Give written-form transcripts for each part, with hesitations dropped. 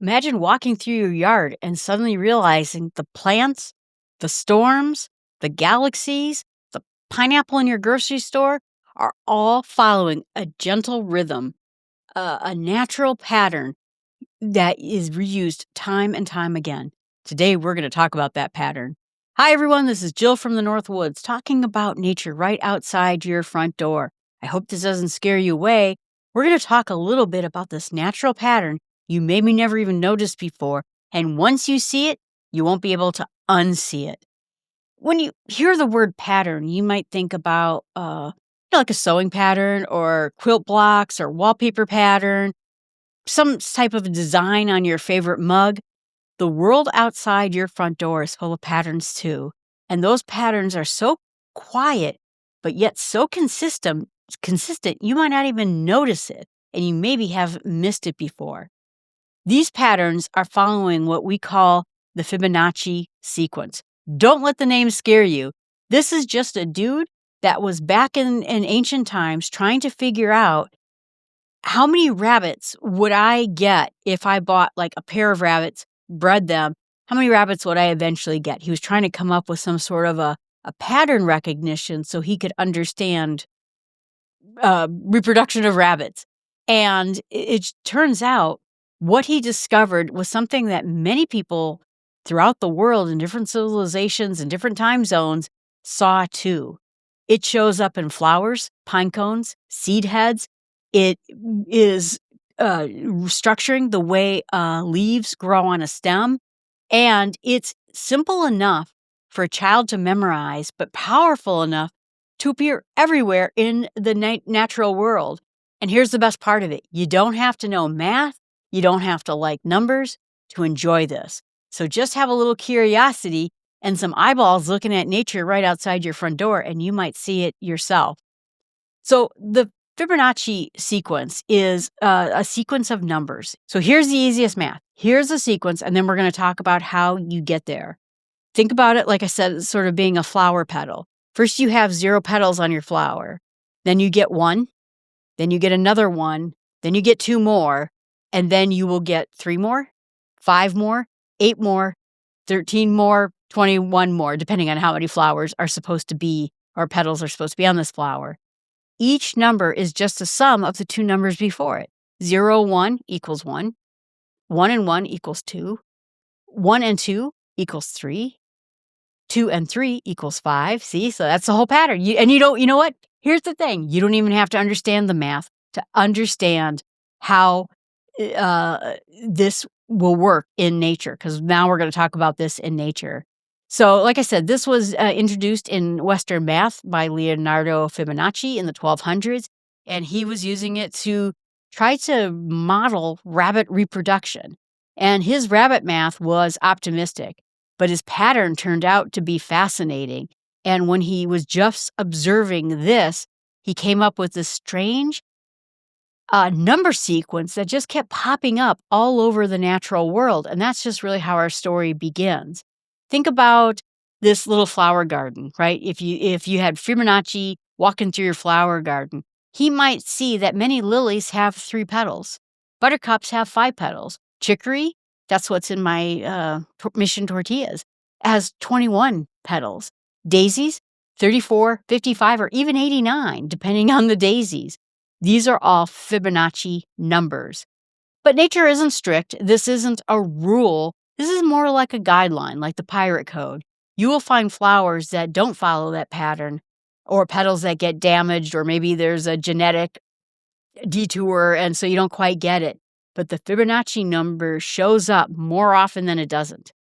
Imagine walking through your yard and suddenly realizing the plants, the storms, the galaxies, the pineapple in your grocery store are all following a gentle rhythm, a natural pattern that is reused time and time again. Today, we're going to talk about that pattern. Hi, everyone. This is Jill from the North Woods talking about nature right outside your front door. I hope this doesn't scare you away. We're going to talk a little bit about this natural pattern you maybe never even noticed before. And once you see it, you won't be able to unsee it. When you hear the word pattern, you might think about like a sewing pattern or quilt blocks or wallpaper pattern, some type of design on your favorite mug. The world outside your front door is full of patterns too. And those patterns are so quiet, but yet so consistent, you might not even notice it, and you maybe have missed it before. These patterns are following what we call the Fibonacci sequence. Don't let the name scare you. This is just a dude that was back in ancient times trying to figure out how many rabbits would I get if I bought like a pair of rabbits, bred them. How many rabbits would I eventually get? He was trying to come up with some sort of a pattern recognition so he could understand reproduction of rabbits. And it turns out what he discovered was something that many people throughout the world in different civilizations and different time zones saw too. It shows up in flowers, pine cones, seed heads. It is structuring the way leaves grow on a stem. And it's simple enough for a child to memorize, but powerful enough to appear everywhere in the natural world. And here's the best part of it. You don't have to know math. You don't have to like numbers to enjoy this. So just have a little curiosity and some eyeballs looking at nature right outside your front door, and you might see it yourself. So the Fibonacci sequence is a sequence of numbers. So here's the easiest math. Here's a sequence, and then we're going to talk about how you get there. Think about it, like I said, sort of being a flower petal. First, you have 0 petals on your flower. Then you get 1. Then you get another 1. Then you get 2 more. And then you will get 3 more, 5 more, 8 more, 13 more, 21 more, depending on how many flowers are supposed to be or petals are supposed to be on this flower. Each number is just a sum of the 2 numbers before it. 0, 1 equals 1. 1 and 1 equals 2. 1 and 2 equals 3. 2 and 3 equals 5. See, so that's the whole pattern. You know what? Here's the thing. You don't even have to understand the math to understand how this will work in nature, because now we're going to talk about this in nature. So, like I said, this was introduced in Western math by Leonardo Fibonacci in the 1200s, and he was using it to try to model rabbit reproduction. And his rabbit math was optimistic, but his pattern turned out to be fascinating. And when he was just observing this, he came up with this strange number sequence that just kept popping up all over the natural world. And that's just really how our story begins. Think about this little flower garden, right? If you had Fibonacci walking through your flower garden, he might see that many lilies have 3 petals. Buttercups have 5 petals. Chicory, that's what's in my mission tortillas, has 21 petals. Daisies, 34, 55, or even 89, depending on the daisies. These are all Fibonacci numbers. But nature isn't strict. This isn't a rule. This is more like a guideline, like the pirate code. You will find flowers that don't follow that pattern, or petals that get damaged, or maybe there's a genetic detour, and so you don't quite get it. But the Fibonacci number shows up more often than it doesn't.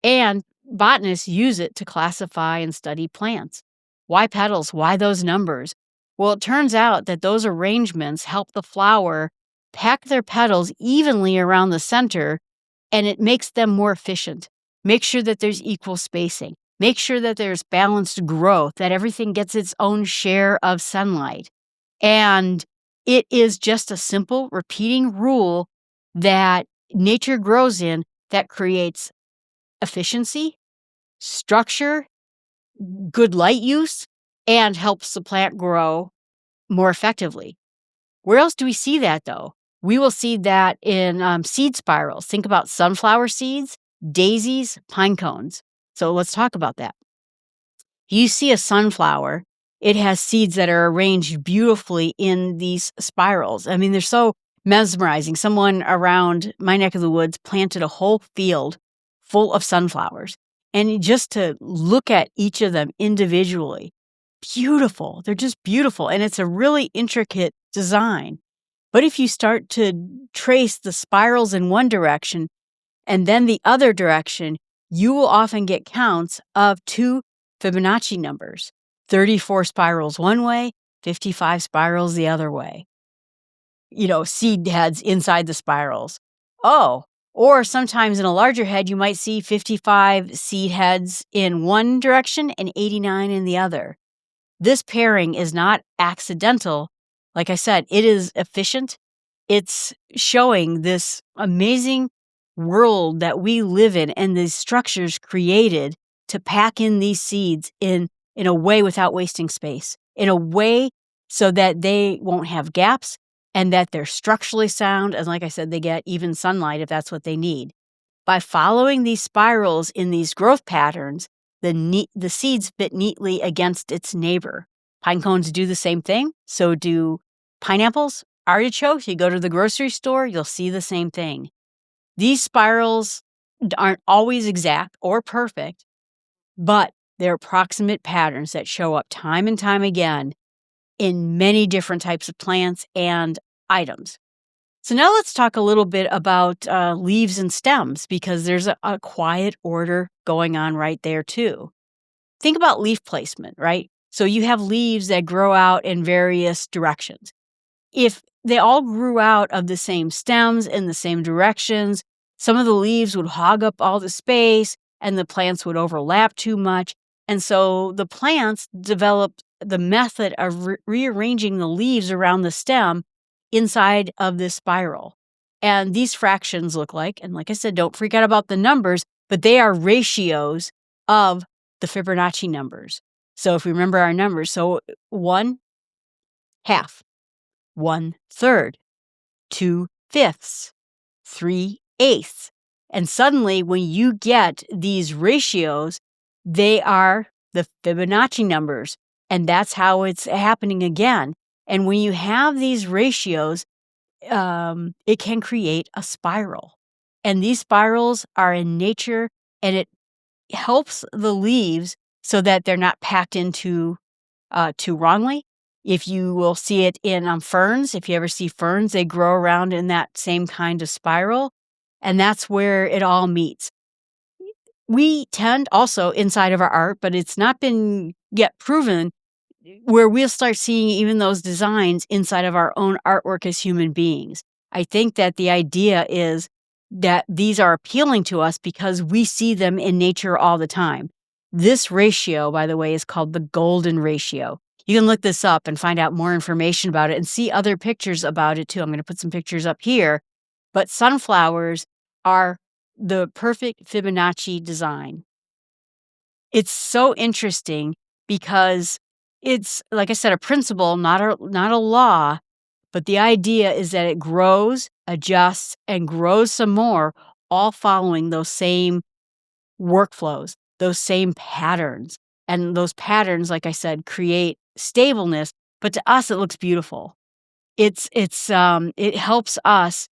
And botanists use it to classify and study plants. Why petals? Why those numbers? Well, it turns out that those arrangements help the flower pack their petals evenly around the center, and it makes them more efficient. Make sure that there's equal spacing. Make sure that there's balanced growth, that everything gets its own share of sunlight. And it is just a simple repeating rule that nature grows in that creates efficiency, structure, good light use, and helps the plant grow more effectively. Where else do we see that, though? We will see that in seed spirals. Think about sunflower seeds, daisies, pine cones. So let's talk about that. You see a sunflower, it has seeds that are arranged beautifully in these spirals. I mean, they're so mesmerizing. Someone around my neck of the woods planted a whole field full of sunflowers. And just to look at each of them individually, beautiful. They're just beautiful. And it's a really intricate design. But if you start to trace the spirals in one direction and then the other direction, you will often get counts of 2 Fibonacci numbers, 34 spirals one way, 55 spirals the other way. Seed heads inside the spirals. Oh, or sometimes in a larger head, you might see 55 seed heads in one direction and 89 in the other. This pairing is not accidental. Like I said, it is efficient. It's showing this amazing world that we live in and these structures created to pack in these seeds in a way without wasting space, in a way so that they won't have gaps and that they're structurally sound. And like I said, they get even sunlight if that's what they need. By following these spirals in these growth patterns, the seeds fit neatly against its neighbor. Pine cones do the same thing. So do pineapples, artichokes. You go to the grocery store, you'll see the same thing. These spirals aren't always exact or perfect, but they're approximate patterns that show up time and time again in many different types of plants and items. So now let's talk a little bit about leaves and stems, because there's a quiet order going on right there too. Think about leaf placement, right? So you have leaves that grow out in various directions. If they all grew out of the same stems in the same directions, some of the leaves would hog up all the space and the plants would overlap too much. And so the plants developed the method of rearranging the leaves around the stem inside of this spiral. And these fractions look like, and like I said, don't freak out about the numbers, but they are ratios of the Fibonacci numbers. So if we remember our numbers, so 1/2, 1/3, 2/5, 3/8. And suddenly when you get these ratios, they are the Fibonacci numbers. And that's how it's happening again. And when you have these ratios, it can create a spiral. And these spirals are in nature, and it helps the leaves so that they're not packed into too wrongly. If you will see it in ferns, if you ever see ferns, they grow around in that same kind of spiral, and that's where it all meets. We tend also inside of our art, but it's not been yet proven, where we'll start seeing even those designs inside of our own artwork as human beings. I think that the idea is that these are appealing to us because we see them in nature all the time. This ratio, by the way, is called the golden ratio. You can look this up and find out more information about it and see other pictures about it too. I'm going to put some pictures up here. But sunflowers are the perfect Fibonacci design. It's so interesting because it's, like I said, a principle, not a law, but the idea is that it grows, adjusts, and grows some more, all following those same workflows, those same patterns. And those patterns, like I said, create stableness, but to us, it looks beautiful. It helps us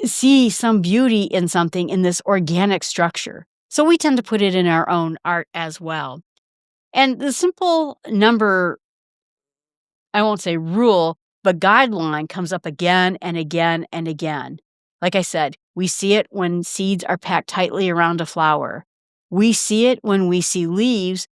see some beauty in something in this organic structure. So we tend to put it in our own art as well. And the simple number, I won't say rule, but guideline comes up again and again and again. Like I said, we see it when seeds are packed tightly around a flower. We see it when we see leaves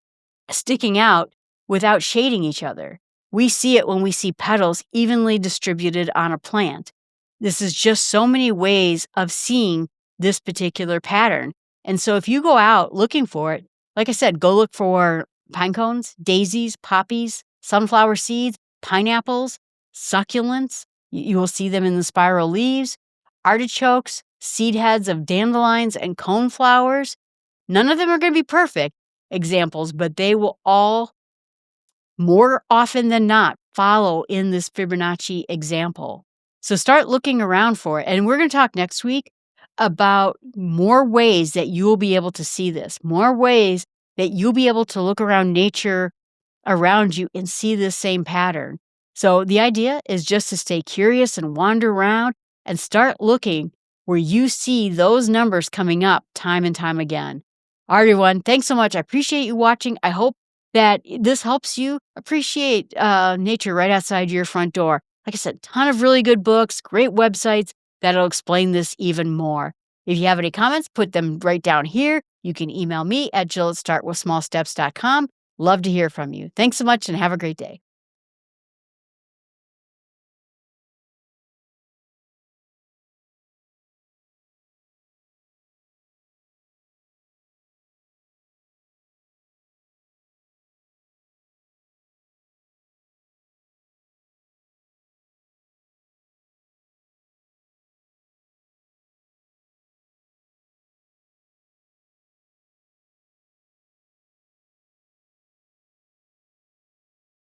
sticking out without shading each other. We see it when we see petals evenly distributed on a plant. This is just so many ways of seeing this particular pattern. And so if you go out looking for it, like I said, go look for pine cones, daisies, poppies, sunflower seeds, pineapples, succulents. You will see them in the spiral leaves, artichokes, seed heads of dandelions and coneflowers. None of them are going to be perfect examples, but they will all, more often than not, follow in this Fibonacci example. So start looking around for it. And we're going to talk next week about more ways that you will be able to see this, more ways that you'll be able to look around nature around you and see this same pattern. So the idea is just to stay curious and wander around and start looking where you see those numbers coming up time and time again. All right, everyone. Thanks so much. I appreciate you watching. I hope that this helps you appreciate nature right outside your front door. Like I said, ton of really good books, great websites that'll explain this even more. If you have any comments, put them right down here. You can email me at jill@startwithsmallsteps.com. Love to hear from you. Thanks so much and have a great day.